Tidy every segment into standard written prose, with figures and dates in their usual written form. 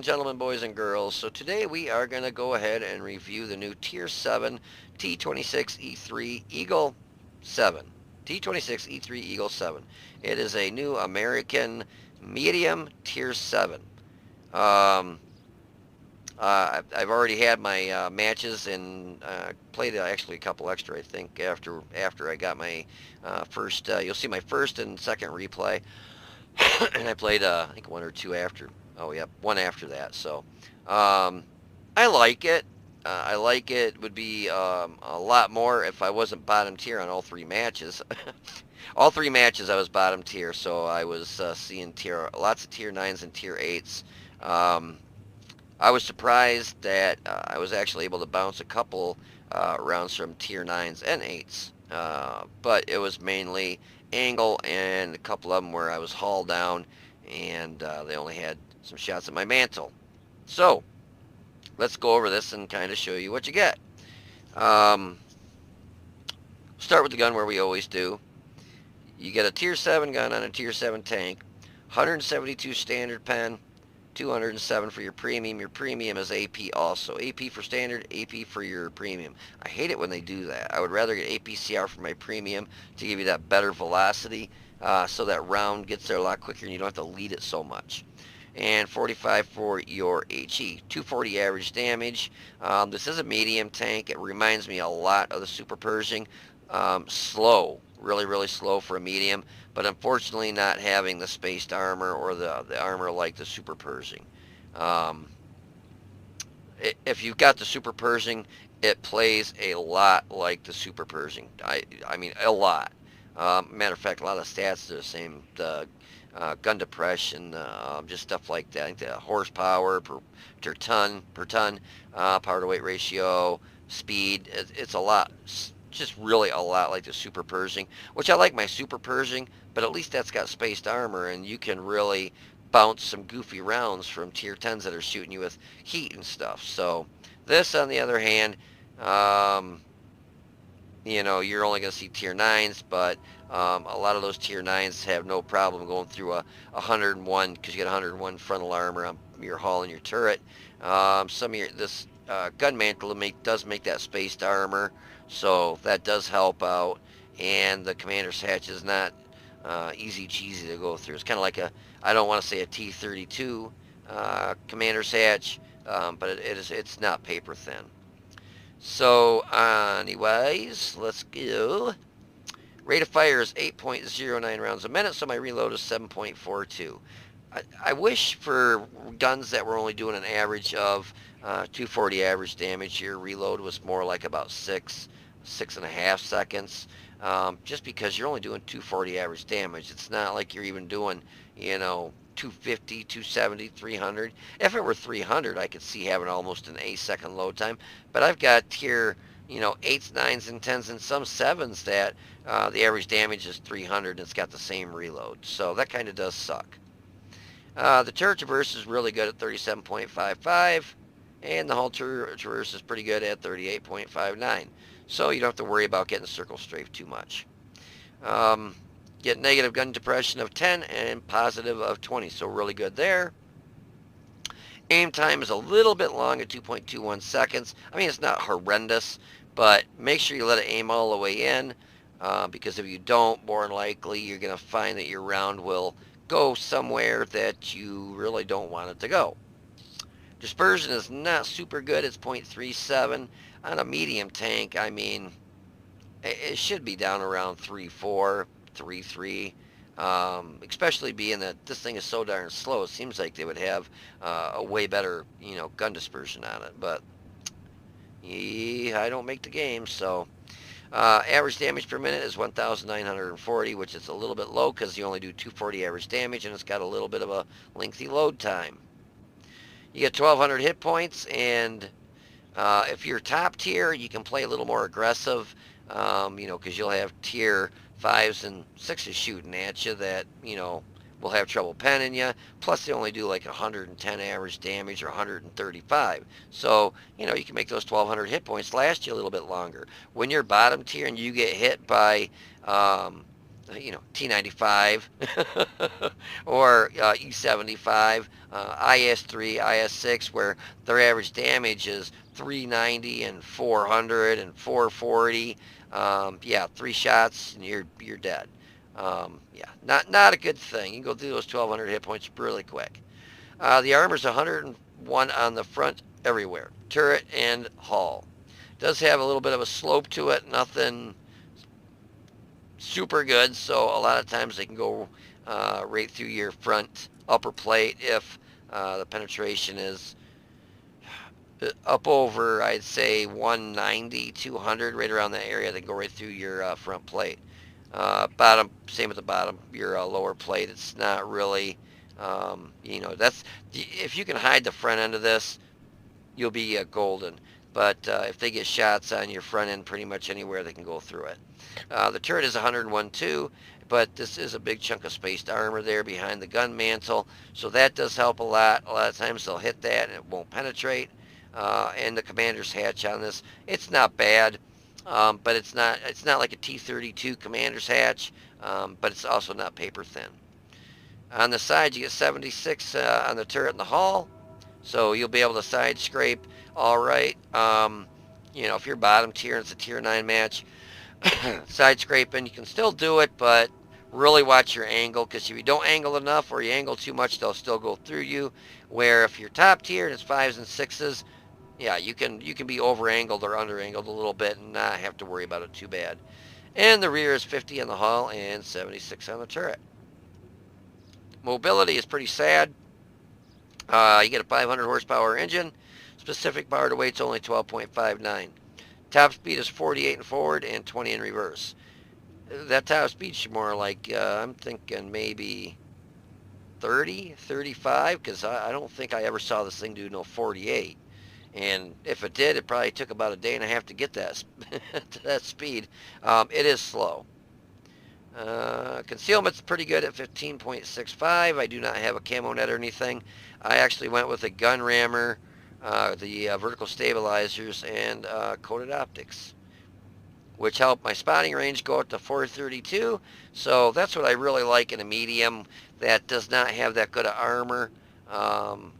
gentlemen, boys and girls. So today we are going to go ahead and review the new Tier 7 T26E3 Eagle 7. T26E3 Eagle 7. It is a new American medium Tier 7. Um, I've already had my matches and played actually a couple extra, I think, after I got my first. You'll see my first and second replay. And I played I think one or two after. Oh yeah, one after that. So um, I like it. I like it. Would be a lot more if I wasn't bottom tier on all three matches. All three matches I was bottom tier, so I was seeing lots of tier nines and tier eights. Um, I was surprised that I was actually able to bounce a couple rounds from tier nines and eights, but it was mainly angle and a couple of them where I was hauled down and they only had some shots at my mantle. So let's go over this and kind of show you what you get. Um, Start with the gun where we always do. You get a tier 7 gun on a tier 7 tank, 172 standard pen, 207 for your premium. Your premium is AP also. AP for standard, AP for your premium. I hate it when they do that. I would rather get APCR for my premium to give you that better velocity so that round gets there a lot quicker and you don't have to lead it so much. And 45 for your HE. 240 average damage. This is a medium tank. It reminds me a lot of the Super Pershing. Slow. Really, really slow for a medium, but unfortunately not having the spaced armor or the armor like the Super Pershing. Um, if you've got the Super Pershing, it plays a lot like the Super Pershing. I mean, a lot. Matter of fact, a lot of the stats are the same. The gun depression, just stuff like that. I think the horsepower per ton, power to weight ratio, speed, it's a lot. Just really a lot like the Super Pershing, which I like my Super Pershing, but at least that's got spaced armor and you can really bounce some goofy rounds from tier 10s that are shooting you with heat and stuff. So this, on the other hand, um, you're only going to see tier 9s, but a lot of those tier 9s have no problem going through a 101 because you get 101 frontal armor on your hull and your turret. This gun mantle does make that spaced armor, so that does help out. And the commander's hatch is not easy cheesy to go through. It's kind of like I don't want to say a T32 commander's hatch, but it's not paper thin. So anyways, let's go. Rate of fire is 8.09 rounds a minute, so my reload is 7.42. I wish for guns that were only doing an average of 240 average damage, your reload was more like about 6.5 seconds. Just because you're only doing 240 average damage. It's not like you're even doing, 250, 270, 300. If it were 300, I could see having almost an 8-second load time. But I've got tier, 8s, 9s, and 10s, and some 7s that the average damage is 300 and it's got the same reload. So that kind of does suck. The turret traverse is really good at 37.55, and the hull traverse is pretty good at 38.59. So you don't have to worry about getting circle strafe too much. Get negative gun depression of 10 and positive of 20, so really good there. Aim time is a little bit long at 2.21 seconds. I mean, it's not horrendous, but make sure you let it aim all the way in, because if you don't, more than likely you're going to find that your round will go somewhere that you really don't want it to go. Dispersion is not super good. It's 0.37. On a medium tank, I mean, it should be down around 3.4, 3.3. Especially being that this thing is so darn slow. It seems like they would have a way better, gun dispersion on it. But I don't make the game, so... average damage per minute is 1,940, which is a little bit low because you only do 240 average damage, and it's got a little bit of a lengthy load time. You get 1,200 hit points, and if you're top tier, you can play a little more aggressive, because you'll have tier 5s and 6s shooting at you that, will have trouble penning you. Plus, they only do like 110 average damage or 135. So, you can make those 1,200 hit points last you a little bit longer. When you're bottom tier and you get hit by T95 or E75, IS3, IS6, where their average damage is 390 and 400 and 440. Yeah, 3 shots and you're dead. Yeah, not a good thing. You can go through those 1200 hit points really quick. The armor's 101 on the front everywhere, turret and hull. Does have a little bit of a slope to it, nothing super good, so a lot of times they can go right through your front upper plate if the penetration is up over, I'd say 190, 200, right around that area. They can go right through your front plate. Bottom, same with the bottom, your lower plate. It's not really, that's if you can hide the front end of this, you'll be golden. But if they get shots on your front end, pretty much anywhere they can go through it. The turret is 101 too, but this is a big chunk of spaced armor there behind the gun mantle, so that does help a lot. A lot of times they'll hit that and it won't penetrate. And the commander's hatch on this, it's not bad, but it's not like a T32 commander's hatch, but it's also not paper thin. On the side, you get 76 on the turret and the hull, so you'll be able to side scrape all right. If you're bottom tier and it's a tier 9 match, side scraping, you can still do it, but really watch your angle, because if you don't angle enough or you angle too much, they'll still go through you. Where if you're top tier and it's 5s and 6s, yeah, you can be over angled or under angled a little bit and not have to worry about it too bad. And the rear is 50 on the hull and 76 on the turret. Mobility is pretty sad. You get a 500 horsepower engine. Specific power to weight's only 12.59. Top speed is 48 in forward and 20 in reverse. That top speed should more like, I'm thinking maybe 30, 35, because I don't think I ever saw this thing do no 48. And if it did, it probably took about a day and a half to get that to that speed. It is slow. Concealment's pretty good at 15.65. I do not have a camo net or anything. I actually went with a gun rammer, the vertical stabilizers, and coated optics, which helped my spotting range go up to 432. So that's what I really like in a medium that does not have that good of armor,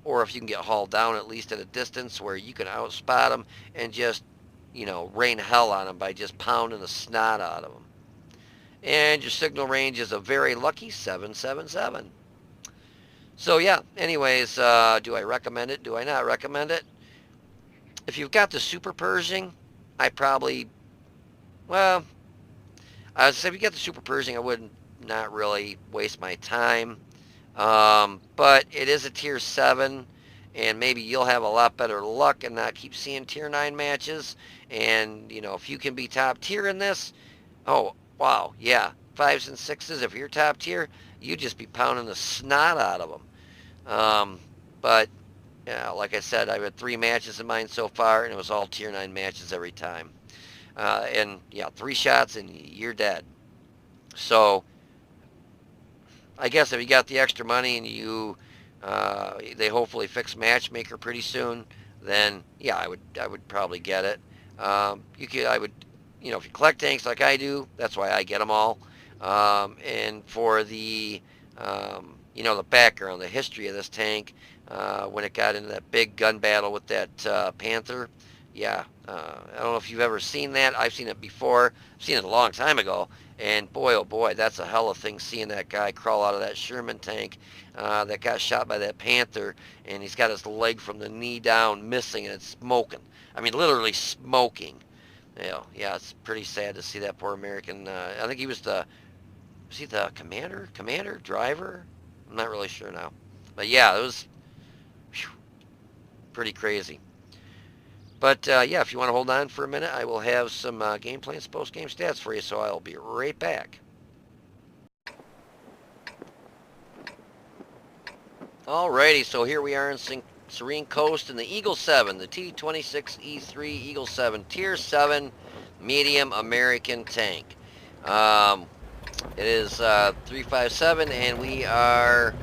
or if you can get hauled down at least at a distance where you can outspot them and just, rain hell on them by just pounding the snot out of them. And your signal range is a very lucky 777. So yeah, anyways, do I recommend it? Do I not recommend it? If you've got the Super Pershing, I probably, well, I would say if you get the Super Pershing, I would not really waste my time. But it is a tier 7, and maybe you'll have a lot better luck and not keep seeing tier 9 matches. And, if you can be top tier in this, oh, wow, yeah, 5s and 6s, if you're top tier, you'd just be pounding the snot out of them. But, yeah, like I said, I've had 3 matches in mine so far, and it was all tier 9 matches every time. And, yeah, 3 shots and you're dead. So, I guess if you got the extra money and they hopefully fix Matchmaker pretty soon, then, yeah, I would probably get it. If you collect tanks like I do, that's why I get them all. And for the, the background, the history of this tank, when it got into that big gun battle with that Panther, yeah, I don't know if you've ever seen that. I've seen it before. I've seen it a long time ago. And boy, oh boy, that's a hell of a thing seeing that guy crawl out of that Sherman tank that got shot by that Panther, and he's got his leg from the knee down missing, and it's smoking. I mean, literally smoking. Yeah, it's pretty sad to see that poor American. I think he was the commander, driver? I'm not really sure now. But yeah, it was pretty crazy. But yeah, if you want to hold on for a minute, I will have some game plans, post-game stats for you, so I'll be right back. Alrighty, so here we are in Serene Coast in the Eagle 7, the T26E3 Eagle 7, Tier 7 medium American tank. It is 357, and we are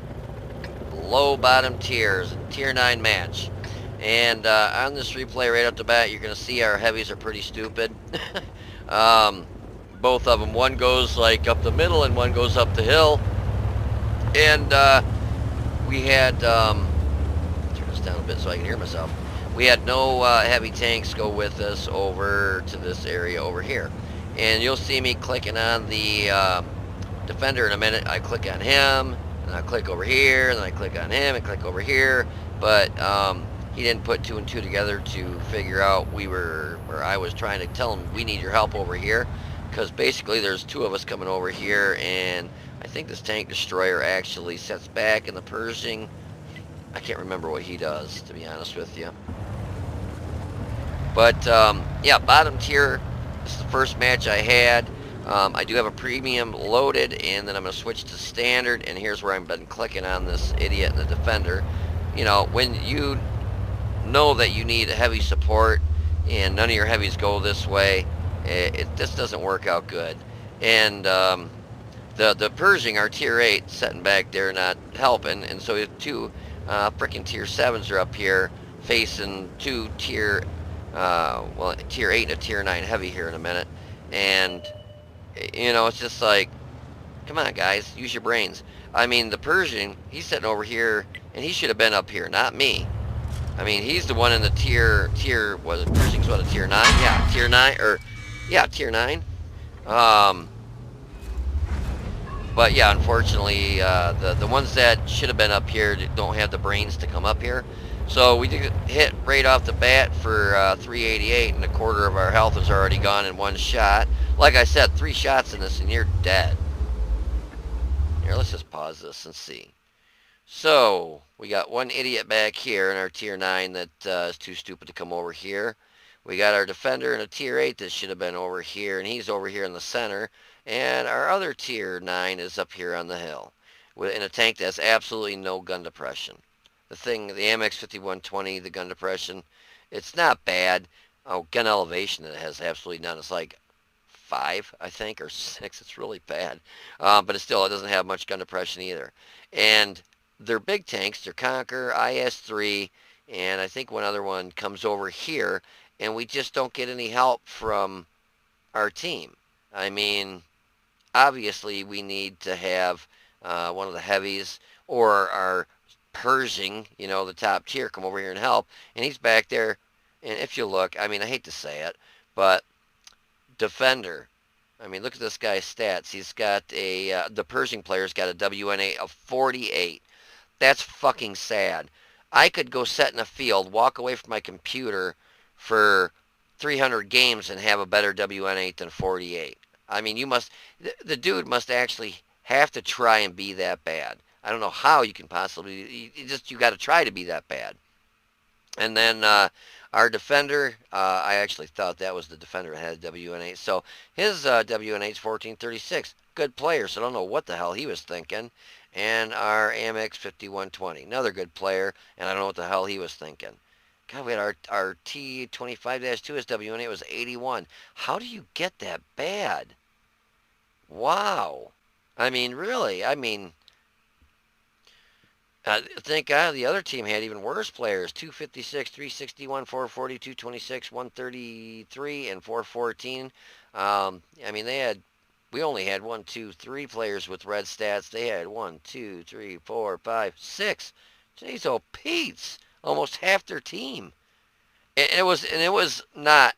low bottom tiers, Tier 9 match. And on this replay right off the bat, you're going to see our heavies are pretty stupid. both of them. One goes like up the middle and one goes up the hill. And we had, turn this down a bit so I can hear myself. We had no heavy tanks go with us over to this area over here. And you'll see me clicking on the Defender in a minute. I click on him, and I click over here, and then I click on him and click over here. But he didn't put two and two together to figure out I was trying to tell him we need your help over here. Because basically there's two of us coming over here, and I think this tank destroyer actually sets back in the Pershing. I can't remember what he does, to be honest with you. But yeah, bottom tier. This is the first match I had. I do have a premium loaded, and then I'm going to switch to standard, and here's where I've been clicking on this idiot in the Defender. You know, when you know that you need a heavy support, and none of your heavies go this way, this doesn't work out good. And the Pershing, our tier 8, sitting back there not helping, and so two freaking tier 7s are up here facing two tier tier 8 and a tier 9 heavy here in a minute. And you know, it's just like, come on guys, use your brains. I mean, the Pershing, he's sitting over here, and he should have been up here, not me. I mean, he's the one in the tier, was it Pershing's what, a tier 9? Yeah, tier 9, or, yeah, tier 9. But yeah, unfortunately, the ones that should have been up here don't have the brains to come up here. So we did hit right off the bat for 388, and a quarter of our health is already gone in one shot. Like I said, 3 shots in this and you're dead. Here, let's just pause this and see. So, we got one idiot back here in our tier 9 that is too stupid to come over here. We got our Defender in a tier 8 that should have been over here, and he's over here in the center. And our other tier 9 is up here on the hill in a tank that has absolutely no gun depression. The AMX 5120, the gun depression, it's not bad. Oh, gun elevation, it has absolutely none. It's like 5, I think, or 6. It's really bad. But it doesn't have much gun depression either. And they're big tanks. They're Conquer, IS-3, and I think one other one comes over here, and we just don't get any help from our team. I mean, obviously we need to have one of the heavies or our Pershing, you know, the top tier, come over here and help. And he's back there, and if you look, I mean, I hate to say it, but Defender, I mean, look at this guy's stats. He's got the Pershing player's got a WNA of 48. That's fucking sad. I could go sit in a field, walk away from my computer for 300 games and have a better WN8 than 48. I mean, the dude must actually have to try and be that bad. I don't know how you can possibly, you got to try to be that bad. And then our Defender, I actually thought that was the Defender that had a WN8. So his WN8 is 1436. Good player, so I don't know what the hell he was thinking. And our AMX 5120, another good player, and I don't know what the hell he was thinking. God, we had our T26E3 his WN8 was 81. How do you get that bad? Wow. I mean, really, I mean, thank God the other team had even worse players. 256, 361, 440, 226, 133, and 414. I mean, we only had 1, 2, 3 players with red stats. They had 1, 2, 3, 4, 5, 6. Jeez, oh Pete's, almost half their team. And it was not.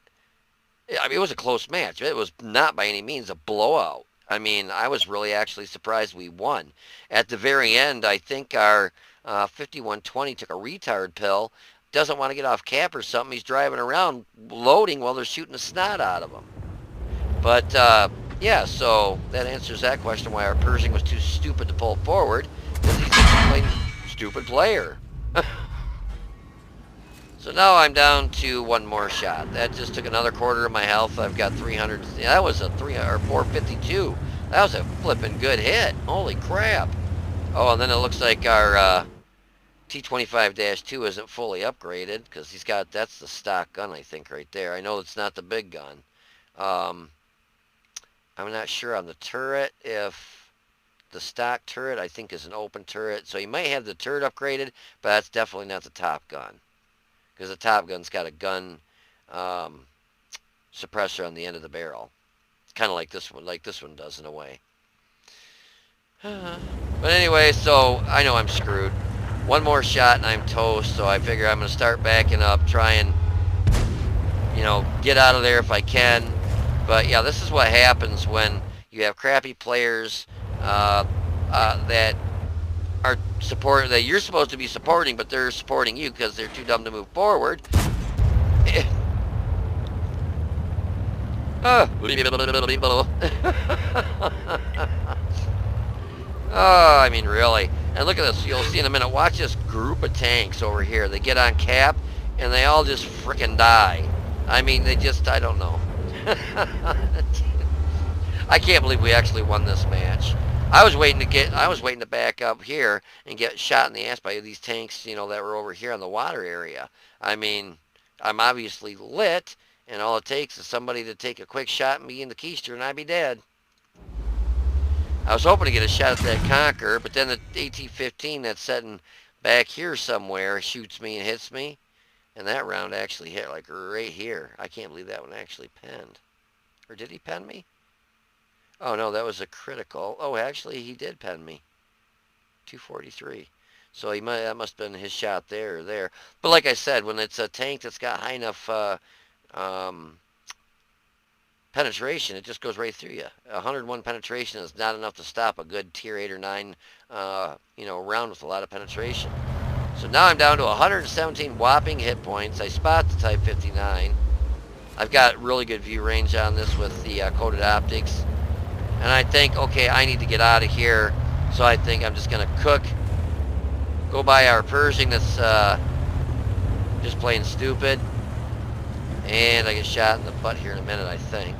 I mean, it was a close match. It was not by any means a blowout. I mean, I was really actually surprised we won. At the very end, I think our 5120 took a retard pill, doesn't want to get off cap or something. He's driving around loading while they're shooting the snot out of him. But, yeah, so that answers that question, why our Pershing was too stupid to pull forward, because he's just a plain stupid player. So now I'm down to one more shot. That just took another quarter of my health. I've got 300. Yeah, that was a 452. That was a flipping good hit. Holy crap. Oh, and then it looks like our T25-2 isn't fully upgraded, because that's the stock gun, I think, right there. I know it's not the big gun. I'm not sure on the turret if the stock turret, I think, is an open turret. So you might have the turret upgraded, but that's definitely not the top gun. Because the top gun's got a gun suppressor on the end of the barrel. kind of like this one does in a way. But anyway, so I know I'm screwed. One more shot and I'm toast, so I figure I'm going to start backing up, try and, get out of there if I can. But yeah, this is what happens when you have crappy players that are that you're supposed to be supporting, but they're supporting you because they're too dumb to move forward. Oh, I mean, really. And look at this. You'll see in a minute. Watch this group of tanks over here. They get on cap, and they all just frickin' die. I mean, I don't know. I can't believe we actually won this match. I was waiting to back up here and get shot in the ass by these tanks, that were over here in the water area. I mean, I'm obviously lit, and all it takes is somebody to take a quick shot at me in the keister, and I'd be dead. I was hoping to get a shot at that Conqueror, but then the AT-15 that's sitting back here somewhere shoots me and hits me. And that round actually hit like right here. I can't believe that one actually penned. Or did he pen me? Oh no, that was a critical. Oh, actually he did pen me. 243. So that must have been his shot there or there. But like I said, when it's a tank that's got high enough penetration, it just goes right through you. 101 penetration is not enough to stop a good tier 8 or 9 round with a lot of penetration. So now I'm down to 117 whopping hit points. I spot the Type 59. I've got really good view range on this with the coated optics. And I think, okay, I need to get out of here. So I think I'm just going to cook, go by our Pershing that's just plain stupid. And I get shot in the butt here in a minute, I think.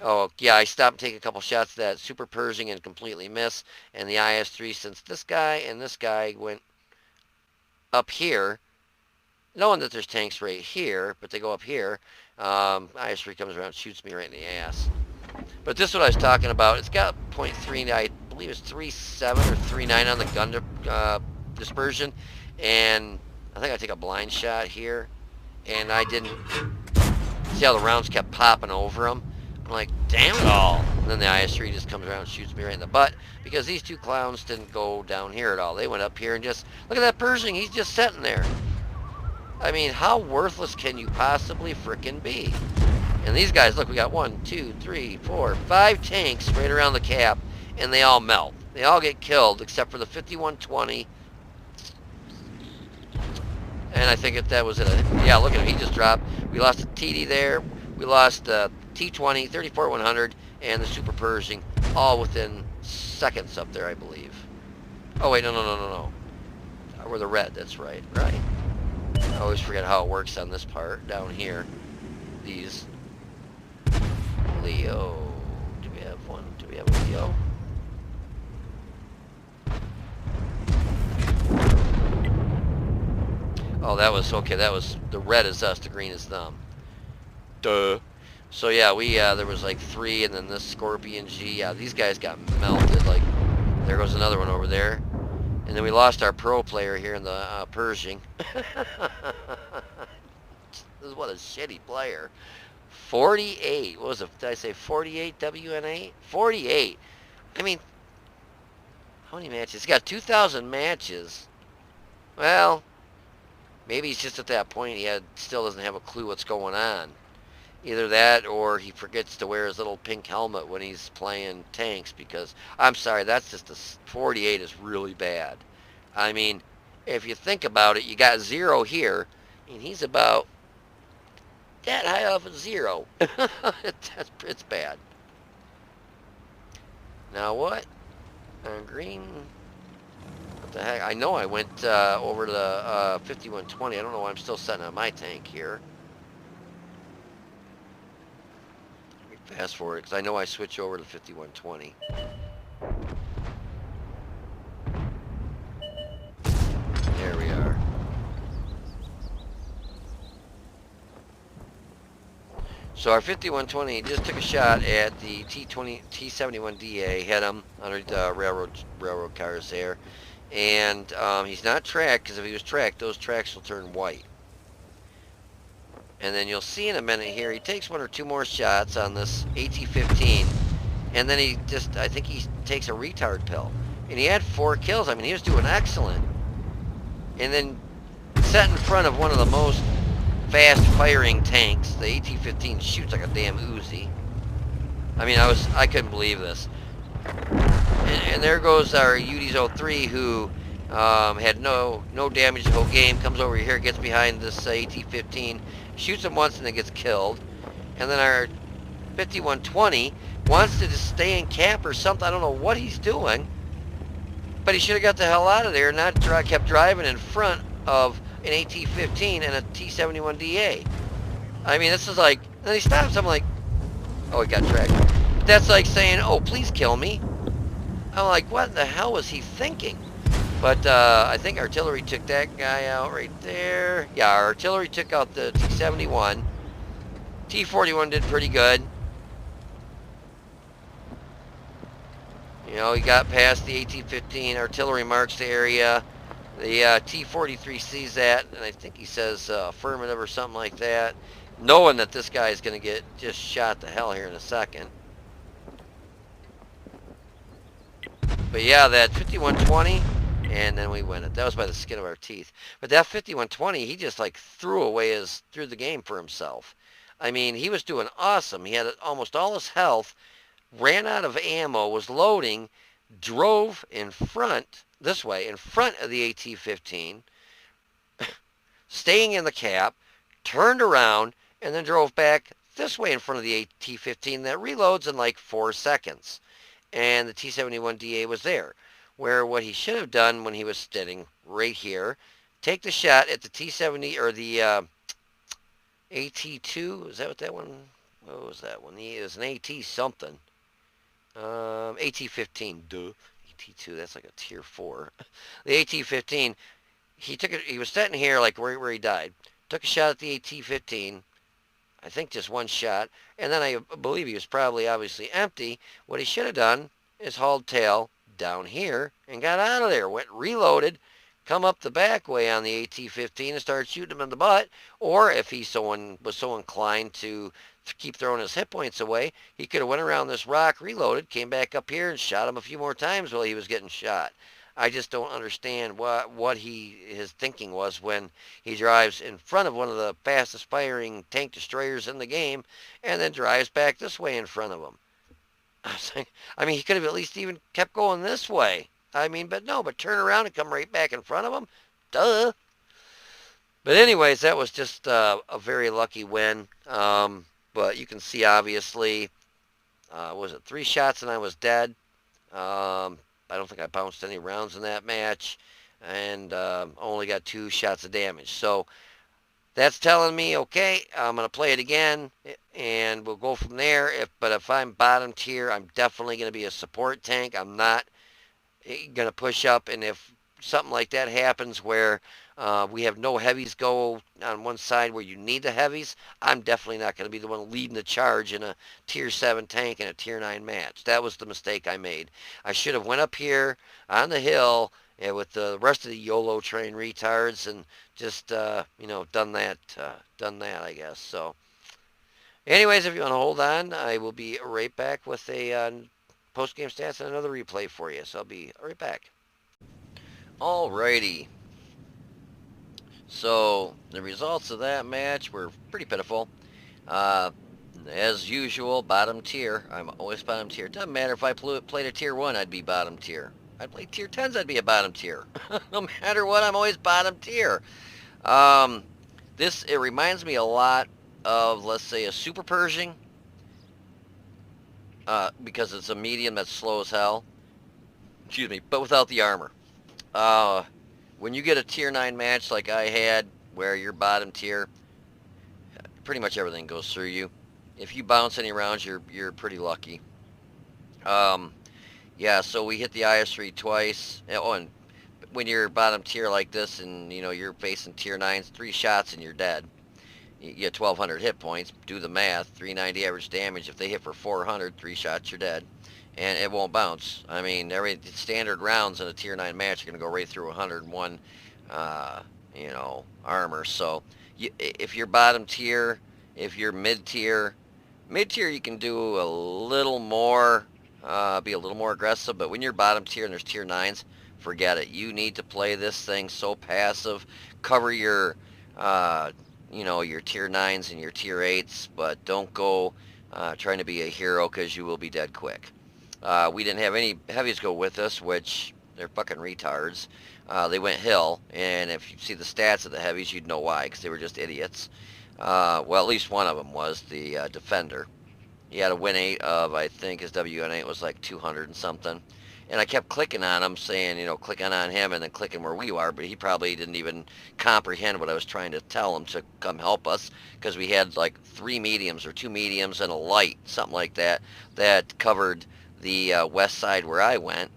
Oh, yeah, I stopped and take a couple shots at that Super Pershing and completely miss. And the IS-3, since this guy and this guy went up here, knowing that there's tanks right here, but they go up here, IS-3 comes around and shoots me right in the ass. But this is what I was talking about. It's got .3, I believe it's 3.7 or 3.9 on the gun dispersion. And I think I take a blind shot here. And I didn't see how the rounds kept popping over them. I'm like, damn it all. And then the IS-3 just comes around and shoots me right in the butt because these two clowns didn't go down here at all. They went up here and just, look at that Pershing. He's just sitting there. I mean, how worthless can you possibly frickin' be? And these guys, look, we got 1, 2, 3, 4, 5 tanks right around the cap, and they all melt. They all get killed except for the 5120. And I think that was it. Yeah, look at him. He just dropped. We lost a TD there. We lost T20, 34-100, and the Super Pershing, all within seconds up there, I believe. Oh, wait, no. We're the red, that's right. I always forget how it works on this part down here. These. Leo. Do we have one? Do we have a Leo? Oh, that was, okay, that was, the red is us, the green is them. Duh. So yeah, there was like 3, and then this Scorpion G, yeah, these guys got melted, like, there goes another one over there. And then we lost our pro player here in the Pershing. This is what a shitty player. 48, what was it, did I say 48 WN8? 48. I mean, how many matches? He's got 2,000 matches. Well, maybe he's just at that point he still doesn't have a clue what's going on. Either that or he forgets to wear his little pink helmet when he's playing tanks because, I'm sorry, that's just a 48 is really bad. I mean, if you think about it, you got 0 here, and he's about that high off of 0. It's bad. Now what? Green. What the heck? I know I went over to the 5120. I don't know why I'm still setting on my tank here. Fast forward, because I know I switch over to 5120. There we are. So our 5120 just took a shot at the T71DA, hit him under the railroad cars there. And he's not tracked, because if he was tracked, those tracks will turn white. And then you'll see in a minute here, he takes one or two more shots on this AT-15, and then he just, I think he takes a retard pill. And he had 4 kills. I mean, he was doing excellent. And then set in front of one of the most fast-firing tanks, the AT-15 shoots like a damn Uzi. I mean, I couldn't believe this. And there goes our UDs-03 who had no damage the whole game, comes over here, gets behind this AT-15, shoots him once and then gets killed. And then our 5120 wants to just stay in cap or something. I don't know what he's doing. But he should have got the hell out of there and not kept driving in front of an AT-15 and a T-71DA. I mean, this is like, and then he stops. I'm like, oh, he got tracked. But that's like saying, oh, please kill me. I'm like, what the hell was he thinking? But I think artillery took that guy out right there. Yeah, our artillery took out the T-71. T-41 did pretty good. You know, he got past the AT-15. Artillery marks the area. The T-43 sees that, and I think he says affirmative or something like that, knowing that this guy is going to get just shot to hell here in a second. But yeah, that 5120, and then we win it. That was by the skin of our teeth. But that 5120, he just like threw the game for himself. I mean, he was doing awesome. He had almost all his health, ran out of ammo, was loading, drove in front, this way, in front of the AT-15, staying in the cap, turned around, and then drove back this way in front of the AT-15 that reloads in like 4 seconds. And the T-71DA was there. Where what he should have done when he was standing right here, take the shot at the T-70 or the AT-2. Is that what that one? What was that one? It was an AT something. AT-15. Duh. AT-2. That's like a tier 4. The AT-15. He took it. He was sitting here like where he died. Took a shot at the AT-15. I think just one shot. And then I believe he was probably obviously empty. What he should have done is hauled tail down here and got out of there. Went reloaded, come up the back way on the AT-15 and started shooting him in the butt. Or if he was so inclined to keep throwing his hit points away, he could have went around this rock, reloaded, came back up here and shot him a few more times while he was getting shot. I just don't understand what his thinking was when he drives in front of one of the fastest firing tank destroyers in the game and then drives back this way in front of him. I mean, he could have at least even kept going this way. I mean, but no, but turn around and come right back in front of him? Duh. But anyways, that was just a very lucky win. But you can see, obviously, was it 3 shots and I was dead? I don't think I bounced any rounds in that match, and only got 2 shots of damage. So that's telling me, okay, I'm going to play it again, and we'll go from there. But if I'm bottom tier, I'm definitely going to be a support tank. I'm not going to push up, and if something like that happens where we have no heavies go on one side where you need the heavies, I'm definitely not going to be the one leading the charge in a tier 7 tank in a tier 9 match. That was the mistake I made. I should have went up here on the hill with the rest of the YOLO train retards and just done that I guess. So anyways, if you want to hold on, I will be right back with a post-game stats and another replay for you. So I'll be right back. Alrighty. So the results of that match were pretty pitiful. As usual, bottom tier. I'm always bottom tier. Doesn't matter if I played a tier 1, I'd be bottom tier. I'd play tier 10s, I'd be a bottom tier. No matter what, I'm always bottom tier. It reminds me a lot of, let's say, a Super Pershing. Because it's a medium that's slow as hell. Excuse me, but without the armor. When you get a tier 9 match like I had, where you're bottom tier, pretty much everything goes through you. If you bounce any rounds, you're pretty lucky. Yeah, so we hit the IS-3 twice. Oh, and when you're bottom tier like this and, you're facing tier 9s, 3 shots and you're dead. You get 1,200 hit points. Do the math. 390 average damage. If they hit for 400, 3 shots, you're dead. And it won't bounce. I mean, every standard rounds in a tier 9 match are going to go right through 101, armor. So if you're bottom tier, if you're mid tier you can do a little more, be a little more aggressive. But when you're bottom tier and there's tier nines, forget it. You need to play this thing so passive, cover your, uh, your tier nines and your tier eights, but don't go trying to be a hero because you will be dead quick. We didn't have any heavies go with us, which they're fucking retards. They went hill, and if you see the stats of the heavies, you'd know why, because they were just idiots. Well, at least one of them was the defender. He had a win 8 of, I think his WN8 was like 200 and something. And I kept clicking on him, saying, clicking on him and then clicking where we are, but he probably didn't even comprehend what I was trying to tell him to come help us, because we had like 3 mediums or 2 mediums and a light, something like that, that covered the west side where I went,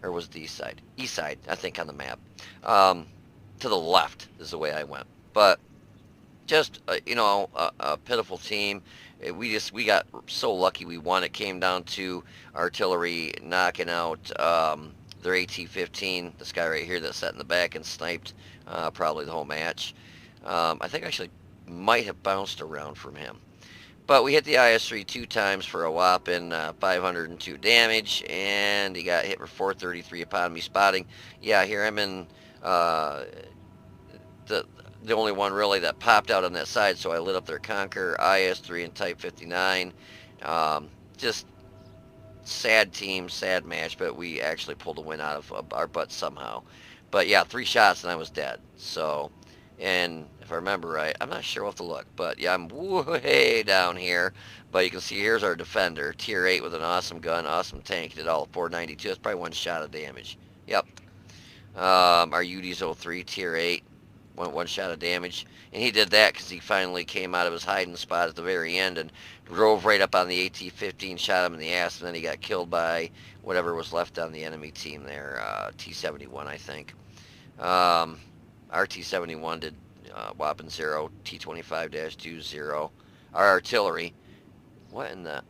or was it the east side? East side, I think, on the map. To the left is the way I went. But just a pitiful team. We got so lucky we won. It came down to artillery knocking out their AT-15, this guy right here that sat in the back and sniped probably the whole match. I think I actually might have bounced around from him. But we hit the IS-3 2 times for a whopping 502 damage, and he got hit for 433 upon me spotting. Yeah, here I'm in the the only one really that popped out on that side, so I lit up their Conquer, IS-3, and Type 59. Just sad team, sad match, but we actually pulled a win out of our butts somehow. But yeah, 3 shots and I was dead. So, and if I remember right, I'm not sure, we'll have to look, but yeah, I'm way down here. But you can see here's our defender, tier 8 with an awesome gun, awesome tank, did all 492. That's probably 1 shot of damage. Yep. Our UD's 03, tier 8, one shot of damage. And he did that because he finally came out of his hiding spot at the very end and drove right up on the AT-15, shot him in the ass, and then he got killed by whatever was left on the enemy team there, T-71, I think. Our T-71 did whopping 0, T-25-20. Our artillery, what in the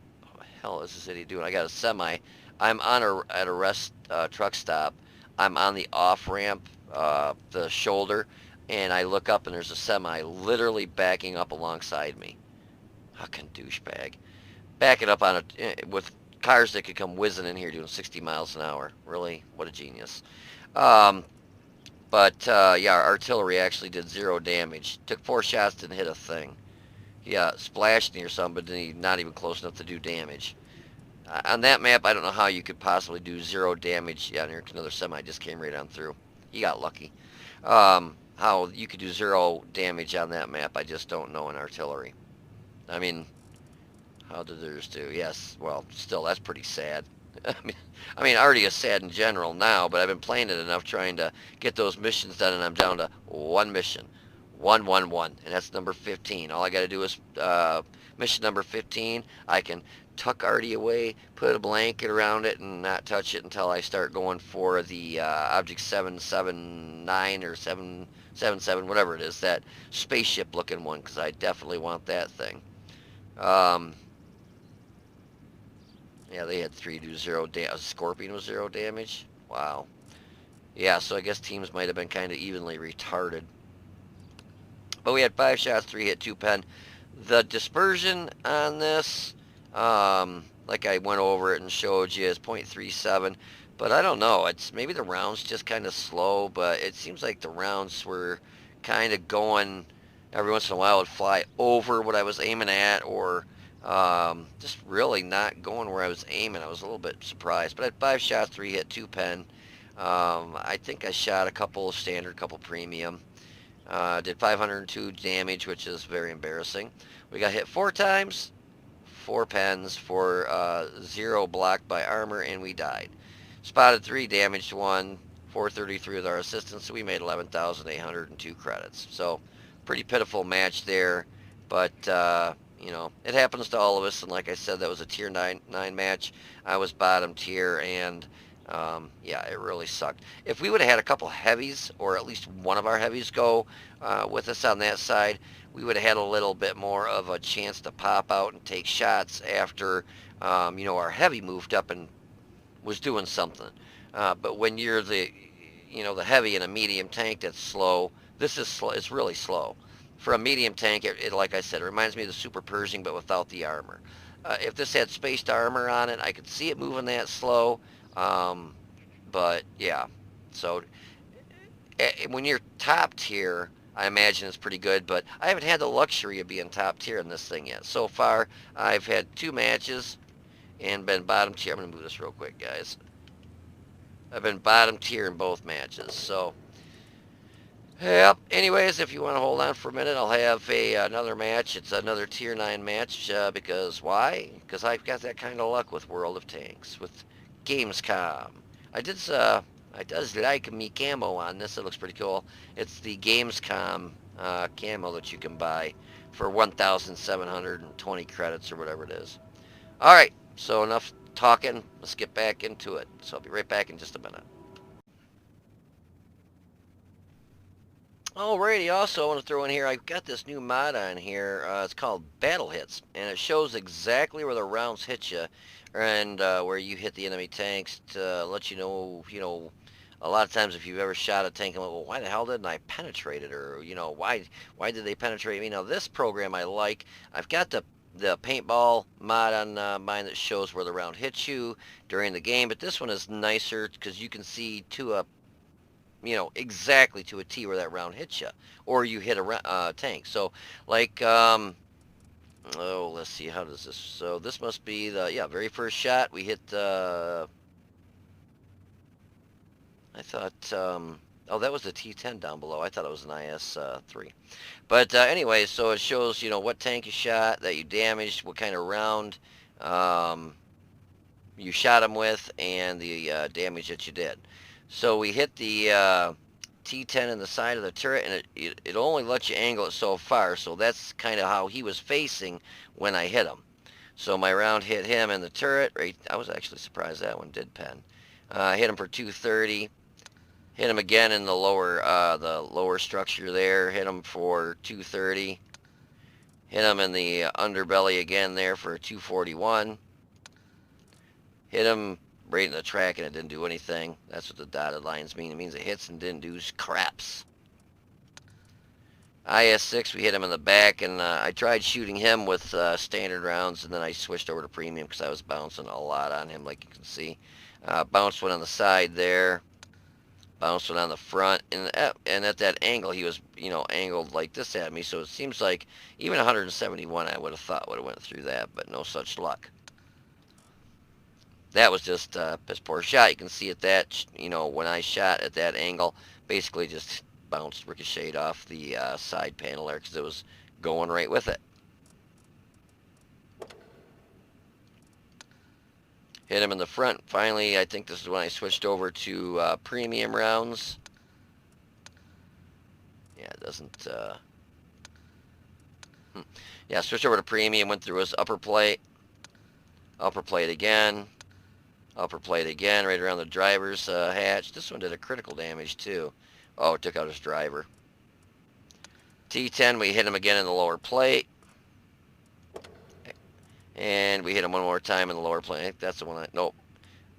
hell is this idiot doing? I got a semi. I'm at a rest truck stop. I'm on the off-ramp, the shoulder, and I look up and there's a semi literally backing up alongside me. Fucking douchebag. Backing up on with cars that could come whizzing in here doing 60 miles an hour. Really? What a genius. But yeah, our artillery actually did 0 damage. Took 4 shots, didn't hit a thing. Yeah, splashed near somebody, not even close enough to do damage. On that map, I don't know how you could possibly do 0 damage. Yeah, and another semi just came right on through. You got lucky. How you could do 0 damage on that map, I just don't know in artillery. I mean, how did theirs do? Yes, well, still, that's pretty sad. I mean, already is sad in general now, but I've been playing it enough trying to get those missions done, and I'm down to 1 mission. 111, and that's number 15. All I got to do is mission number 15. I can tuck Artie away, put a blanket around it, and not touch it until I start going for the Object 779 or 777, whatever it is, that spaceship looking one, because I definitely want that thing. Yeah, they had 3 do 0 damage. Scorpion was 0 damage. Wow. Yeah, so I guess teams might have been kind of evenly retarded. But we had 5 shots, 3 hit, 2 pen. The dispersion on this, like I went over it and showed you, is 0.37. But I don't know. It's maybe the rounds just kind of slow, but it seems like the rounds were kind of going, every once in a while it would fly over what I was aiming at, or just really not going where I was aiming. I was a little bit surprised. But I had 5 shots, 3 hit, 2 pen. I think I shot a couple standard, couple premium. Did 502 damage, which is very embarrassing. We got hit 4 times, 4 pens for 0 blocked by armor, and we died. Spotted 3, damaged 1, 433 with our assistance, so we made 11,802 credits. So, pretty pitiful match there, but it happens to all of us, and like I said, that was a tier 9 match. I was bottom tier, and yeah, it really sucked. If we would have had a couple heavies, or at least one of our heavies go with us on that side, we would have had a little bit more of a chance to pop out and take shots after, our heavy moved up and was doing something. But when you're the heavy in a medium tank that's slow, this is slow. It's really slow. for a medium tank, like I said, it reminds me of the Super Pershing, but without the armor. If this had spaced armor on it, I could see it moving that slow. Um, but yeah, so when you're top tier, I imagine it's pretty good, but I haven't had the luxury of being top tier in this thing yet. So far, I've had 2 matches and been bottom tier. I'm going to move this real quick, guys. I've been bottom tier in both matches, so yep. Anyways, if you want to hold on for a minute, I'll have another match. It's another Tier 9 match because why? Because I've got that kind of luck with World of Tanks, with Gamescom. I does like me camo on this. It looks pretty cool. It's the Gamescom camo that you can buy for 1,720 credits or whatever it is. All right, so enough talking. Let's get back into it. So I'll be right back in just a minute. Alrighty, also I want to throw in here, I've got this new mod on here, it's called Battle Hits, and it shows exactly where the rounds hit you, and where you hit the enemy tanks to let you know, a lot of times if you've ever shot a tank, I'm like, well, why the hell didn't I penetrate it, or, why did they penetrate me? Now, this program I like, I've got the paintball mod on mine that shows where the round hits you during the game, but this one is nicer because you can see to a exactly to a T where that round hits you, or you hit a tank. So, like, oh, let's see, how does this? So this must be the very first shot we hit. I thought, oh, that was the T10 down below. I thought it was an IS-3. But anyway, so it shows what tank you shot, that you damaged, what kind of round you shot him with, and the damage that you did. So we hit the T10 in the side of the turret, and it only lets you angle it so far, so that's kind of how he was facing when I hit him. So my round hit him in the turret. Right, I was actually surprised that one did pen. Hit him for 230. Hit him again in the lower structure there. Hit him for 230. Hit him in the underbelly again there for 241. Hit him right in the track and it didn't do anything. That's what the dotted lines mean. It means it hits and didn't do craps. IS-6, we hit him in the back, and I tried shooting him with standard rounds, and then I switched over to premium because I was bouncing a lot on him, like you can see. Bounced one on the side there. Bounced one on the front, and at that angle, he was, angled like this at me, so it seems like even 171 I would have thought would have went through that, but no such luck. That was just a piss poor shot. You can see at that, when I shot at that angle, basically just bounced, ricocheted off the side panel there because it was going right with it. Hit him in the front. Finally, I think this is when I switched over to premium rounds. Yeah, it doesn't... Yeah, switched over to premium, went through his upper plate again. Upper plate again, right around the driver's hatch. This one did a critical damage too. Oh, it took out his driver. T10, we hit him again in the lower plate. And we hit him one more time in the lower plate. I think that's the one nope.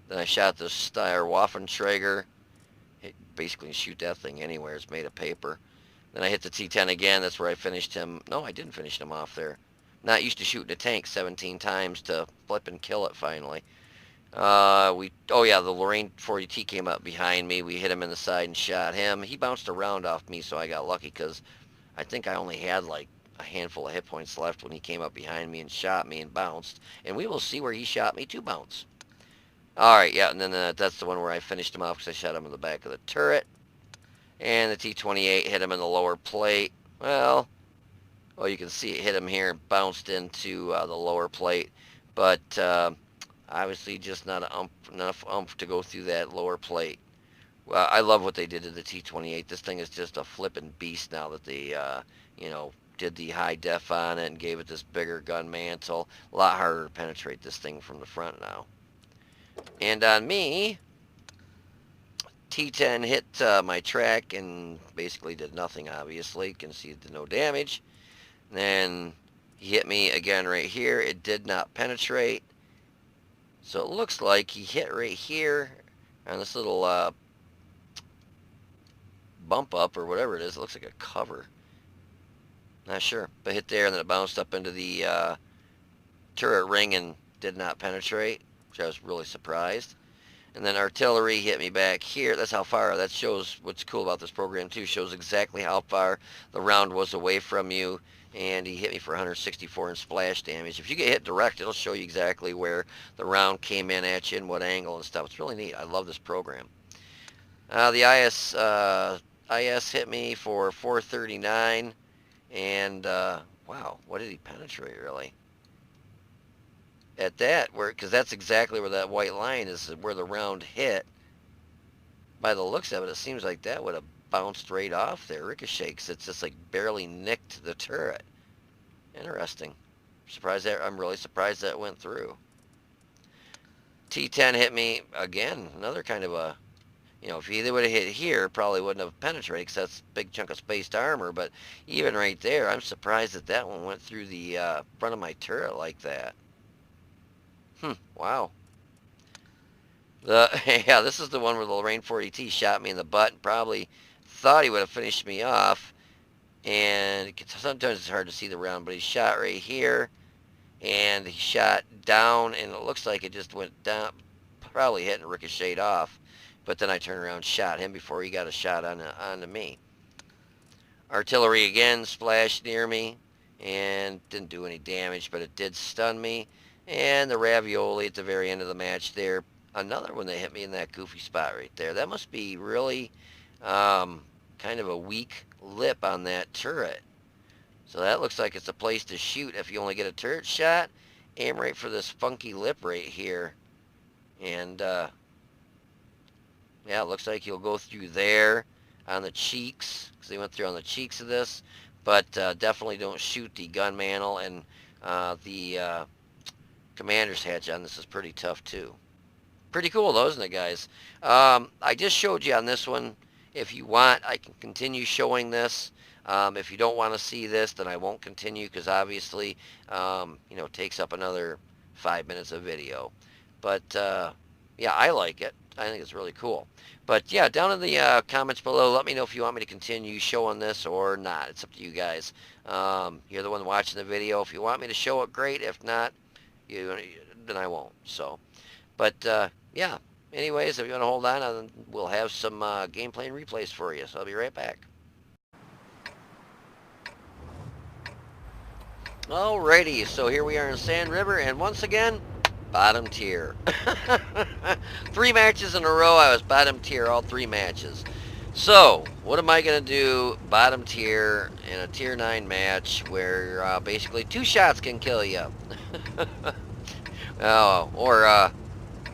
Then I shot the Steyr Waffenträger. Basically, shoot that thing anywhere. It's made of paper. Then I hit the T10 again. That's where I finished him. No, I didn't finish him off there. Not used to shooting a tank 17 times to flip and kill it finally. Oh yeah, the Lorraine 40T came up behind me. We hit him in the side and shot him. He bounced around off me, so I got lucky because I think I only had like a handful of hit points left when he came up behind me and shot me and bounced. And we will see where he shot me to bounce. Alright, yeah, and then that's the one where I finished him off because I shot him in the back of the turret. And the T28 hit him in the lower plate. Well, you can see it hit him here and bounced into the lower plate. But obviously just not enough oomph to go through that lower plate. Well, I love what they did to the T28. This thing is just a flippin' beast now that they, did the high def on it and gave it this bigger gun mantle. A lot harder to penetrate this thing from the front now. And on me, T10 hit my track and basically did nothing, obviously. You can see it did no damage. And then he hit me again right here. It did not penetrate. So it looks like he hit right here on this little bump up or whatever it is. It looks like a cover. Not sure, but hit there and then it bounced up into the turret ring and did not penetrate, which I was really surprised. And then artillery hit me back here. That's how far. That shows what's cool about this program too. Shows exactly how far the round was away from you. And he hit me for 164 in splash damage. If you get hit direct, it'll show you exactly where the round came in at you and what angle and stuff. It's really neat. I love this program. The IS hit me for 439. And wow, what did he penetrate really? At that, because that's exactly where that white line is, where the round hit. By the looks of it, it seems like that would have bounced right off there, ricochets. It's just like barely nicked the turret. Interesting. I'm really surprised that went through. T10 hit me again. Another kind of a, if he would have hit here, probably wouldn't have penetrated because that's a big chunk of spaced armor. But even right there, I'm surprised that that one went through the front of my turret like that. Wow. Yeah, this is the one where the Lorraine 40T shot me in the butt and probably thought he would have finished me off. And sometimes it's hard to see the round, but he shot right here. And he shot down, and it looks like it just went down, probably hit and ricocheted off. But then I turned around and shot him before he got a shot onto me. Artillery again splashed near me and didn't do any damage, but it did stun me. And the ravioli at the very end of the match there, another one that hit me in that goofy spot right there. That must be really kind of a weak lip on that turret. So that looks like it's a place to shoot if you only get a turret shot. Aim right for this funky lip right here. And yeah, it looks like you'll go through there on the cheeks, because they went through on the cheeks of this. But definitely don't shoot the gun mantle, and the commander's hatch on this is pretty tough too. Pretty cool though, isn't it, guys? I just showed you on this one. If you want, I can continue showing this. If you don't want to see this, then I won't continue, because obviously, it takes up another 5 minutes of video. But yeah, I like it. I think it's really cool. But yeah, down in the comments below, let me know if you want me to continue showing this or not. It's up to you guys. You're the one watching the video. If you want me to show it, great. If not, then I won't. So, but yeah. Anyways, if you want to hold on, we'll have some gameplay and replays for you. So I'll be right back. Alrighty, so here we are in Sand River, and once again, bottom tier. 3 matches in a row, I was bottom tier all 3 matches. So, what am I going to do bottom tier in a tier 9 match where basically 2 shots can kill you?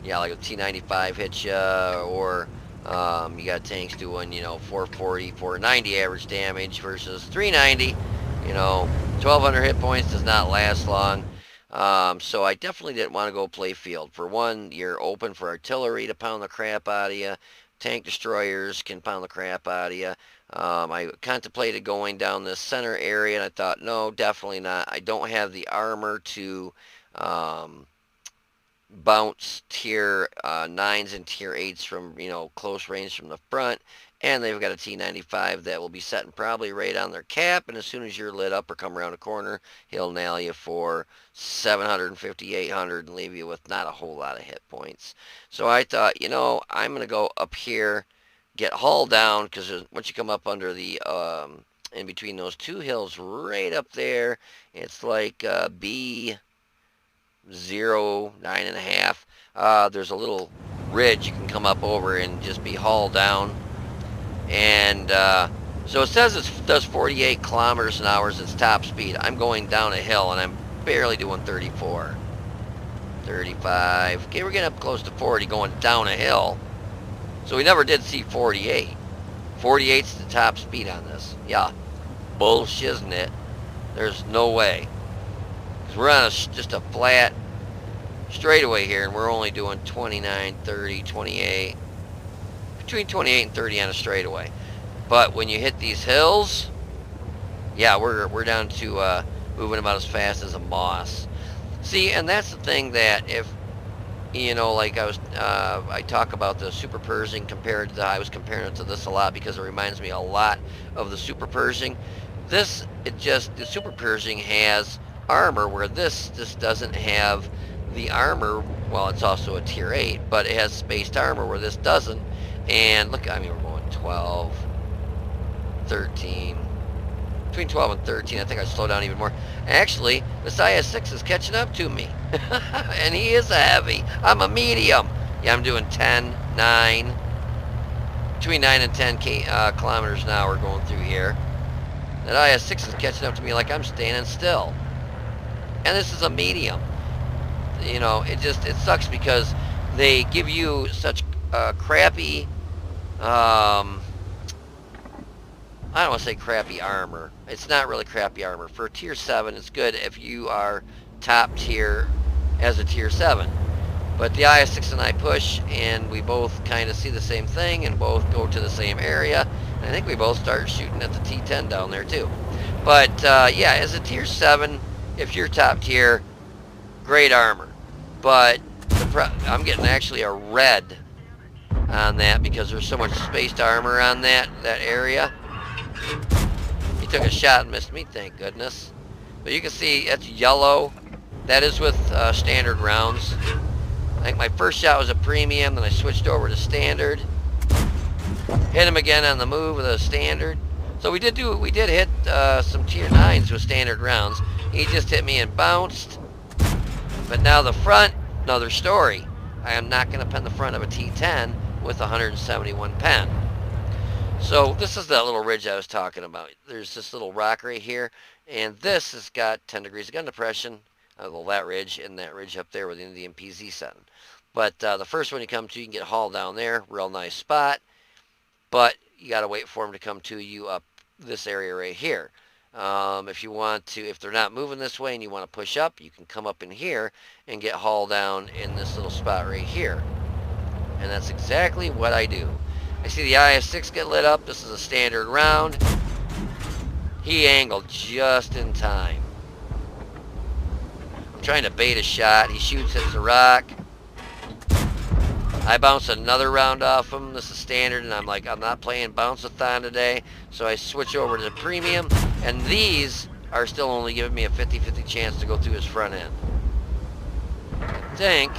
Yeah, like a T95 hits you, or you got tanks doing, 440, 490 average damage versus 390. 1,200 hit points does not last long. So I definitely didn't want to go play field. For one, you're open for artillery to pound the crap out of you. Tank destroyers can pound the crap out of you. I contemplated going down this center area, and I thought, no, definitely not. I don't have the armor to bounce tier 9s and tier 8s from, close range from the front. And they've got a T95 that will be setting probably right on their cap, and as soon as you're lit up or come around a corner, he'll nail you for 750, 800 and leave you with not a whole lot of hit points. So I thought, I'm going to go up here, get hull down, because once you come up under the, in between those 2 hills right up there, it's like B0, 9.5. There's a little ridge you can come up over and just be hull down. And so it says it does 48 kilometers an hour as its top speed. I'm going down a hill, and I'm barely doing 34. 35. Okay, we're getting up close to 40 going down a hill. So we never did see 48. 48's the top speed on this. Yeah. Bullshit, isn't it? There's no way. Because we're on just a flat straightaway here, and we're only doing 29, 30, 28. Between 28 and 30 on a straightaway. But when you hit these hills, yeah, we're down to moving about as fast as a moss. See, and that's the thing that if, like I talk about the Super Pershing compared to, I was comparing it to this a lot because it reminds me a lot of the Super Pershing. This, the Super Pershing has armor where this just doesn't have the armor. Well, it's also a tier 8, but it has spaced armor where this doesn't. And look, I mean, we're going 12, 13, between 12 and 13. I think I slow down even more. Actually, this IS-6 is catching up to me. And he is a heavy. I'm a medium. Yeah, I'm doing 10, 9, between 9 and 10 kilometers an hour going through here. That IS-6 is catching up to me like I'm standing still. And this is a medium. You know, it sucks because they give you such crappy, I don't want to say crappy armor. It's not really crappy armor. For a tier 7, it's good if you are top tier as a tier 7. But the IS-6 and I push, and we both kind of see the same thing, and both go to the same area. And I think we both start shooting at the T10 down there too. But yeah, as a tier 7, if you're top tier, great armor. But I'm getting actually a red on that because there's so much spaced armor on that area. He took a shot and missed me, thank goodness. But you can see that's yellow. That is with standard rounds. I think my first shot was a premium, then I switched over to standard. Hit him again on the move with a standard. So we did hit some tier 9s with standard rounds. He just hit me and bounced. But now the front, another story. I am not going to pen the front of a T10 with 171 pen. So this is that little ridge I was talking about. There's this little rock right here, and this has got 10 degrees of gun depression. Well, that ridge and that ridge up there with the Indian PZ setting. But the first one you come to, you can get hauled down there. Real nice spot. But you got to wait for them to come to you up this area right here. If you want to, if they're not moving this way and you want to push up, you can come up in here and get hauled down in this little spot right here. And that's exactly what I do. I see the IS-6 get lit up. This is a standard round. He angled just in time. I'm trying to bait a shot. He shoots, hits the rock. I bounce another round off him. This is standard, and I'm like, I'm not playing bounce-a-thon today. So I switch over to the premium, and these are still only giving me a 50-50 chance to go through his front end. I think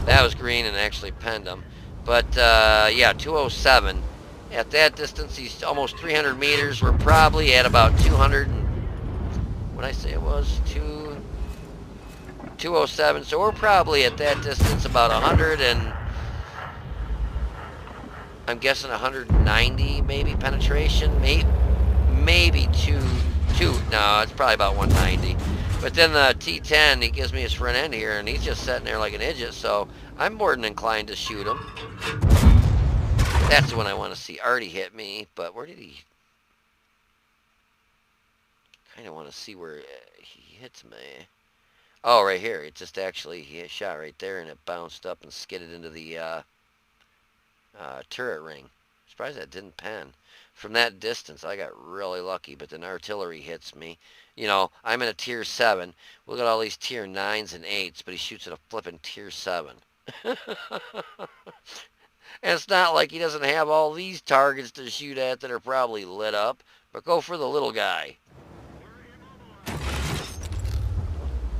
that was green and actually penned him. But yeah, 207. At that distance, he's almost 300 meters. We're probably at about 200. What did I say it was? 207. So we're probably at that distance about 100 and I'm guessing 190 maybe penetration. Maybe two. No, it's probably about 190. But then the T10, he gives me his front end here, and he's just sitting there like an idiot, so I'm more than inclined to shoot him. That's the one I want to see. Already hit me, but where did he... kind of want to see where he hits me. Oh, right here. It just actually, he hit shot right there, and it bounced up and skidded into the turret ring. Surprised that didn't pen. From that distance, I got really lucky, but then artillery hits me. You know, I'm in a tier 7. Look at all these tier 9s and 8s, but he shoots at a flipping tier 7. And it's not like he doesn't have all these targets to shoot at that are probably lit up, but go for the little guy.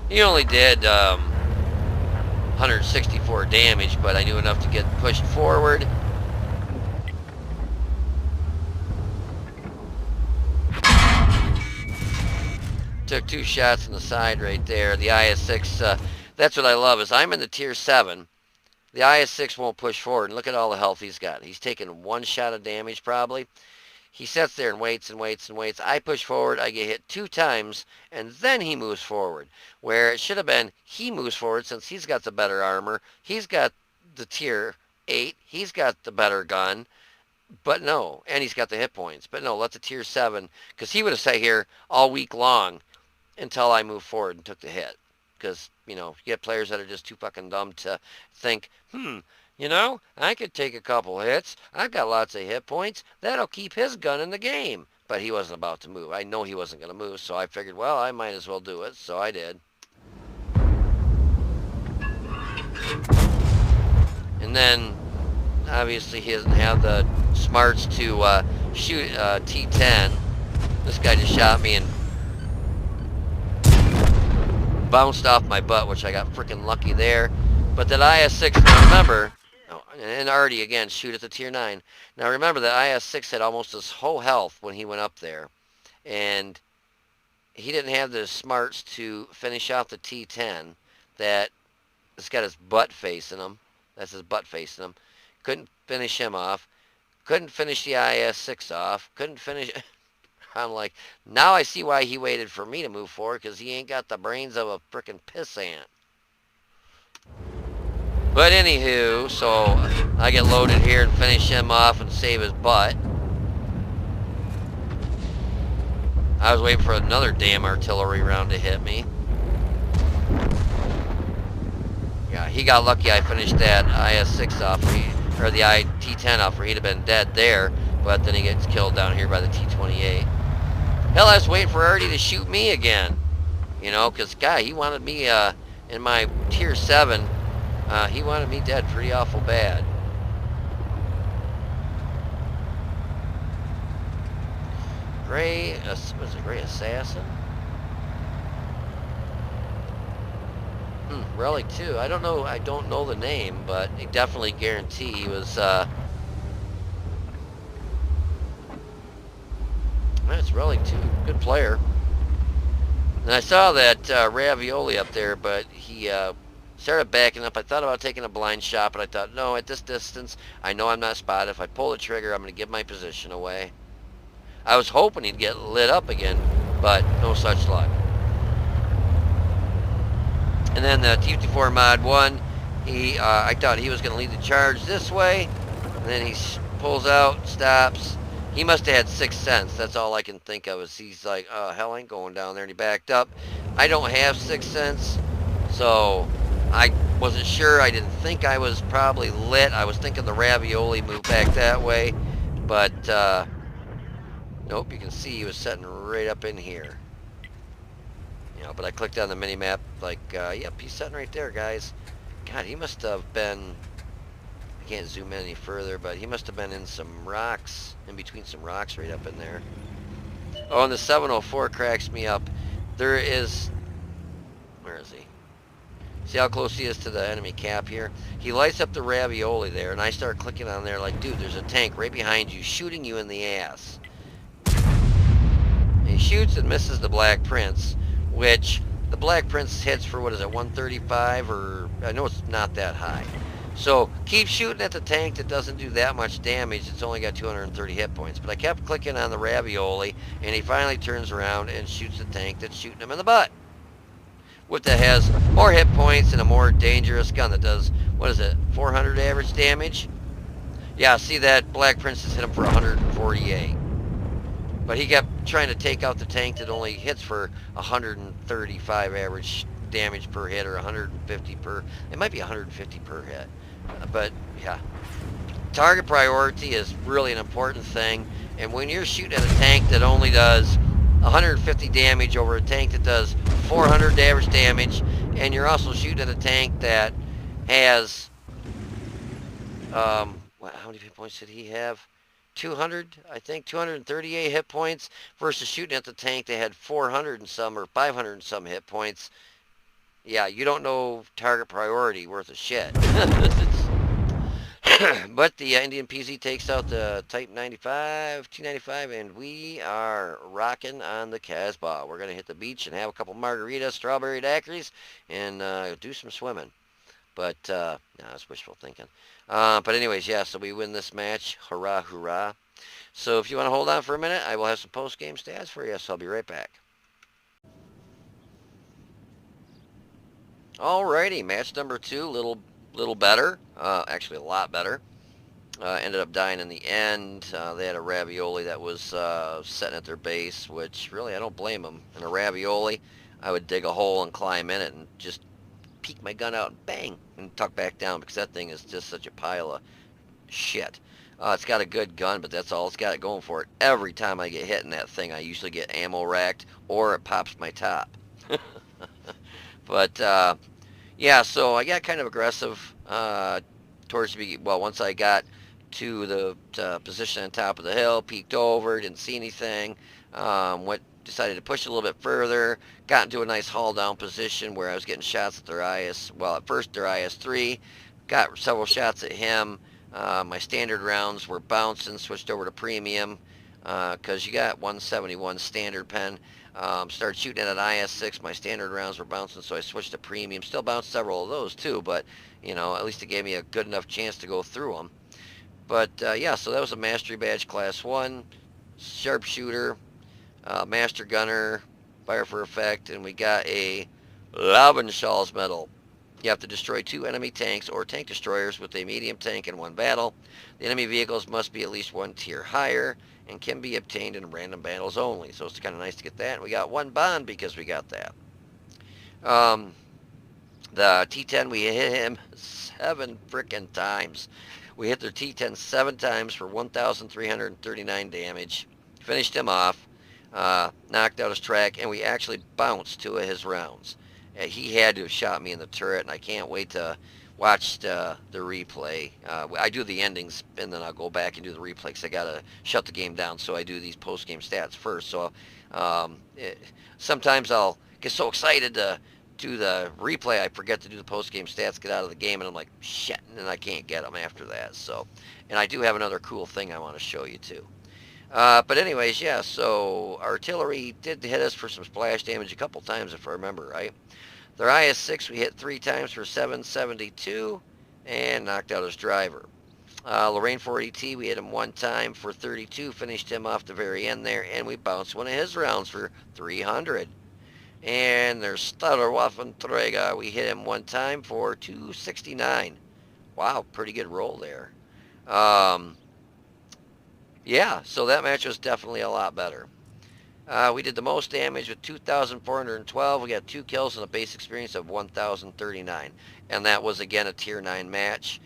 He only did 164 damage, but I knew enough to get pushed forward. Took 2 shots in the side right there. The IS-6, that's what I love, is I'm in the tier 7. The IS-6 won't push forward, and look at all the health he's got. He's taken 1 shot of damage probably. He sits there and waits and waits and waits. I push forward, I get hit 2 times, and then he moves forward. Where it should have been, he moves forward since he's got the better armor. He's got the tier 8. He's got the better gun. But no, and he's got the hit points. But no, let the tier 7, because he would have sat here all week long until I moved forward and took the hit. Because, you know, you get players that are just too fucking dumb to think, you know, I could take a couple hits. I've got lots of hit points. That'll keep his gun in the game. But he wasn't about to move. I know he wasn't going to move, so I figured, well, I might as well do it. So I did. And then obviously he doesn't have the smarts to shoot T10. This guy just shot me and bounced off my butt, which I got freaking lucky there. But that IS-6, now remember, oh, and Artie again, shoot at the tier 9. Now remember that IS-6 had almost his whole health when he went up there. And he didn't have the smarts to finish off the T10 that it's got his butt facing him. That's his butt facing him. Couldn't finish him off. Couldn't finish the IS-6 off. Couldn't finish... I'm like, now I see why he waited for me to move forward, because he ain't got the brains of a frickin' pissant. But anywho, so I get loaded here and finish him off and save his butt. I was waiting for another damn artillery round to hit me. Yeah, he got lucky I finished that IS-6 off, or the T-10 off, or he'd have been dead there, but then he gets killed down here by the T-28. Hell, I was waiting for Artie to shoot me again. You know, because, God, he wanted me in my tier 7. He wanted me dead pretty awful bad. Gray, was it Gray Assassin? Relic 2. I don't know the name, but I definitely guarantee he was, that's Relic 2. Good player. And I saw that Ravioli up there, but he started backing up. I thought about taking a blind shot, but I thought, no, at this distance, I know I'm not spotted. If I pull the trigger, I'm going to give my position away. I was hoping he'd get lit up again, but no such luck. And then the T-54 Mod 1, I thought he was going to lead the charge this way, and then he pulls out, stops. He must have had sixth sense. That's all I can think of. Is he's like, oh, hell, I ain't going down there, and he backed up. I don't have sixth sense, so I wasn't sure. I didn't think I was probably lit. I was thinking the Ravioli moved back that way, but nope, you can see he was sitting right up in here. You know, but I clicked on the mini-map, like, yep, he's sitting right there, guys. God, he must have been, I can't zoom in any further, but he must have been in some rocks, in between some rocks right up in there. Oh, and the 704 cracks me up. There is, where is he? See how close he is to the enemy cap here? He lights up the Ravioli there, and I start clicking on there like, dude, there's a tank right behind you shooting you in the ass. And he shoots and misses the Black Prince, which the Black Prince hits for, what is it, 135, or I know it's not that high. So keep shooting at the tank that doesn't do that much damage. It's only got 230 hit points. But I kept clicking on the Ravioli, and he finally turns around and shoots the tank that's shooting him in the butt. Which that has more hit points and a more dangerous gun that does, what is it, 400 average damage? Yeah, see that Black Prince has hit him for 148. But he kept trying to take out the tank that only hits for 135 average damage per hit, or 150 per, it might be 150 per hit. But yeah, target priority is really an important thing. And when you're shooting at a tank that only does 150 damage over a tank that does 400 average damage, and you're also shooting at a tank that has, how many hit points did he have? 200, I think, 238 hit points, versus shooting at the tank that had 400 and some, or 500 and some hit points. Yeah, you don't know target priority worth a shit. But the Indian PZ takes out the Type 95, T95, and we are rocking on the Casbah. We're going to hit the beach and have a couple margaritas, strawberry daiquiris, and do some swimming. But, no, that's wishful thinking. But anyways, yeah, so we win this match. Hurrah, hurrah. So if you want to hold on for a minute, I will have some post-game stats for you, so I'll be right back. Alrighty, match number 2, little better. Actually, a lot better. Ended up dying in the end. They had a Ravioli that was sitting at their base, which really I don't blame them. In a Ravioli, I would dig a hole and climb in it and just peek my gun out and bang and tuck back down, because that thing is just such a pile of shit. It's got a good gun, but that's all it's got going for it. Every time I get hit in that thing, I usually get ammo racked, or it pops my top. But yeah, so I got kind of aggressive towards the beginning. Well, once I got to the position on top of the hill, peeked over, didn't see anything, decided to push a little bit further, got into a nice haul down position where I was getting shots at their IS, well, at first their IS-3, got several shots at him. My standard rounds were bouncing, switched over to premium, because you got 171 standard pen. Started shooting at an IS-6, my standard rounds were bouncing, so I switched to premium. Still bounced several of those too, but, at least it gave me a good enough chance to go through them. But yeah, so that was a Mastery Badge Class 1, Sharpshooter, Master Gunner, Fire for Effect, and we got a Laubenschall's Medal. You have to destroy 2 enemy tanks or tank destroyers with a medium tank in one battle. The enemy vehicles must be at least 1 tier higher and can be obtained in random battles only. So it's kind of nice to get that. And we got 1 bond because we got that. The T10, we hit him 7 frickin' times. We hit their T10 7 times for 1,339 damage. Finished him off. Knocked out his track, and we actually bounced 2 of his rounds. He had to have shot me in the turret, and I can't wait to watch the replay. I do the endings, and then I'll go back and do the replay because I got to shut the game down, so I do these post-game stats first. So sometimes I'll get so excited to do the replay, I forget to do the post-game stats, get out of the game, and I'm like, shit, and then I can't get them after that. So, and I do have another cool thing I want to show you, too. But anyways, yeah, so artillery did hit us for some splash damage a couple times, if I remember right. Their IS-6 we hit 3 times for 772 and knocked out his driver. Lorraine 480T, we hit him 1 time for 32, finished him off the very end there, and we bounced 1 of his rounds for 300. And their Stutterwaffenträger, we hit him 1 time for 269. Wow, pretty good roll there. Yeah, so that match was definitely a lot better. We did the most damage with 2,412. We got 2 kills and a base experience of 1,039. And that was, again, a Tier 9 match.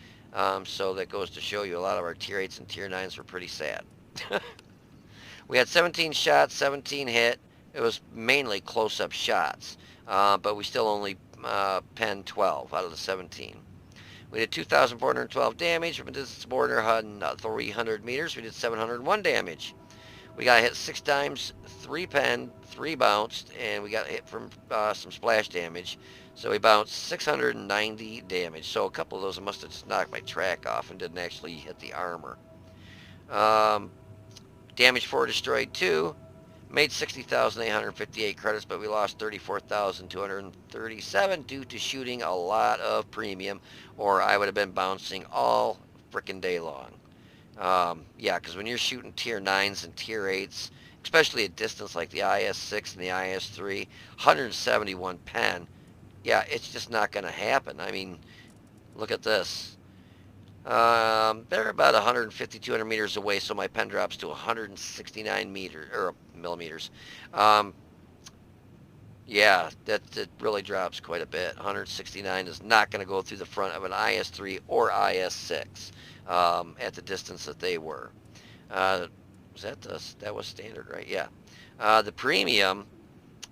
So that goes to show you a lot of our Tier 8s and Tier 9s were pretty sad. We had 17 shots, 17 hit. It was mainly close-up shots. But we still only penned 12 out of the 17. We did 2,412 damage from a distance border 300 meters. We did 701 damage. We got hit 6 times, 3 pen, 3 bounced, and we got hit from some splash damage. So we bounced 690 damage. So a couple of those must have just knocked my track off and didn't actually hit the armor. Damage 4 destroyed 2. Made 60,858 credits, but we lost 34,237 due to shooting a lot of premium, or I would have been bouncing all frickin' day long. Yeah, because when you're shooting Tier 9s and Tier 8s, especially at distance like the IS-6 and the IS-3, 171 pen, yeah, it's just not going to happen. I mean, look at this. They're about 150, 200 meters away, so my pen drops to 169 millimeters. Yeah, that really drops quite a bit. 169 is not going to go through the front of an IS-3 or IS-6 at the distance that they were. Was that was standard, right? Yeah. The premium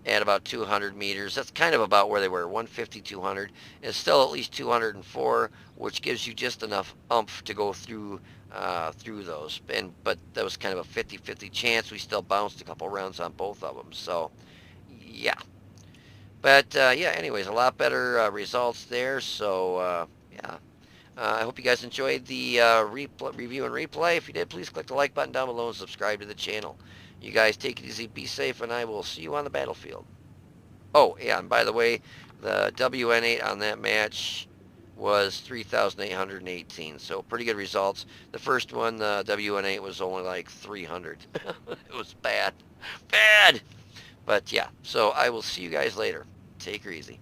at about 200 meters, that's kind of about where they were, 150, 200. It's still at least 204, which gives you just enough oomph to go through those. But that was kind of a 50-50 chance. We still bounced a couple rounds on both of them. So, yeah. But, yeah, anyways, a lot better results there. So, yeah. I hope you guys enjoyed the review and replay. If you did, please click the like button down below and subscribe to the channel. You guys take it easy, be safe, and I will see you on the battlefield. Oh, yeah, and by the way, the WN8 on that match was 3,818, so pretty good results. The first one, the WN8, was only like 300. It was bad. Bad! But, yeah, so I will see you guys later. Take her easy.